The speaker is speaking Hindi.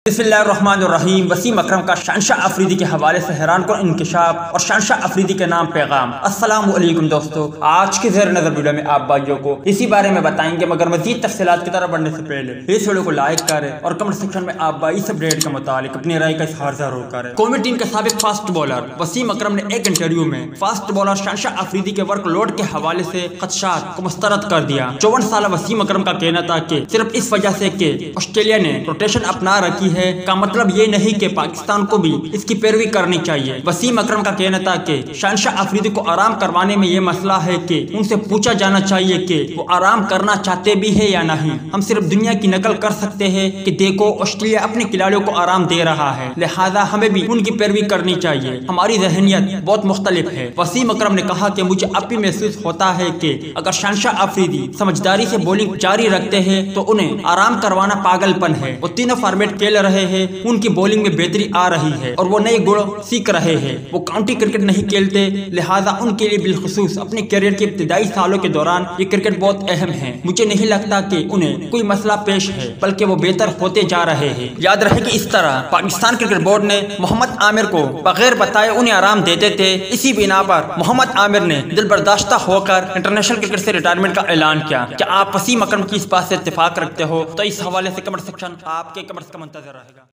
बिस्मिल्लाहिर्रहमानिर्रहीम। वसीम अकरम का शहनशाह आफरीदी के हवाले से हैरानकुन इंकशाफ और शहनशाह आफरीदी के नाम पैगाम। अस्सलाम वालेकुम दोस्तों, आज के ज़ेर नज़र वीडियो में आप भाइयों को इसी बारे में बताएंगे, मगर मजीद तफसीलात की तरफ बढ़ने से पहले इस वीडियो को लाइक करें और कमेंट सेक्शन में आप भाई इस अपडेट के मुतालिक अपनी राय का इज़हार जरूर करें। कौमी टीम के साबिक फास्ट बॉलर वसीम अकरम ने एक इंटरव्यू में फास्ट बॉलर शहनशाह आफरीदी के वर्कलोड के हवाले से खदशात को मुस्तरद कर दिया। 54 साल वसीम अकरम का कहना था कि सिर्फ इस वजह से कि ऑस्ट्रेलिया ने रोटेशन अपना रखी है का मतलब ये नहीं कि पाकिस्तान को भी इसकी पैरवी करनी चाहिए। वसीम अकरम का कहना था कि शहनशाह आफरीदी को आराम करवाने में ये मसला है कि उनसे पूछा जाना चाहिए कि वो आराम करना चाहते भी है या नहीं। हम सिर्फ दुनिया की नकल कर सकते हैं कि देखो ऑस्ट्रेलिया अपने खिलाड़ियों को आराम दे रहा है, लिहाजा हमें भी उनकी पैरवी करनी चाहिए। हमारी जहनियत बहुत मुख्तलिफ है। वसीम अकरम ने कहा कि मुझे अब भी महसूस होता है कि अगर शहनशाह आफरीदी समझदारी से बॉलिंग जारी रखते हैं तो उन्हें आराम करवाना पागलपन है। वो तीनों फॉर्मेट खेल रहे हैं, उनकी बॉलिंग में बेहतरी आ रही है और वो नए गुण सीख रहे हैं। वो काउंटी क्रिकेट नहीं खेलते, लिहाजा उनके लिए बिलखुसूस अपने करियर के इब्तिदाई सालों के दौरान ये क्रिकेट बहुत अहम है। मुझे नहीं लगता कि उन्हें कोई मसला पेश है, बल्कि वो बेहतर होते जा रहे हैं। याद रहे कि इस तरह पाकिस्तान क्रिकेट बोर्ड ने मोहम्मद आमिर को बगैर बताए उन्हें आराम देते थे। इसी बिना पर मोहम्मद आमिर ने दिल बर्दाश्ता होकर इंटरनेशनल क्रिकेट से रिटायरमेंट का ऐलान किया। क्या आप वसीम अकरम की इस बात से इत्तेफाक रखते हो? तो इस हवाले से कमेंट सेक्शन आपके कमेंट्स का मुंतज़र रहेगा।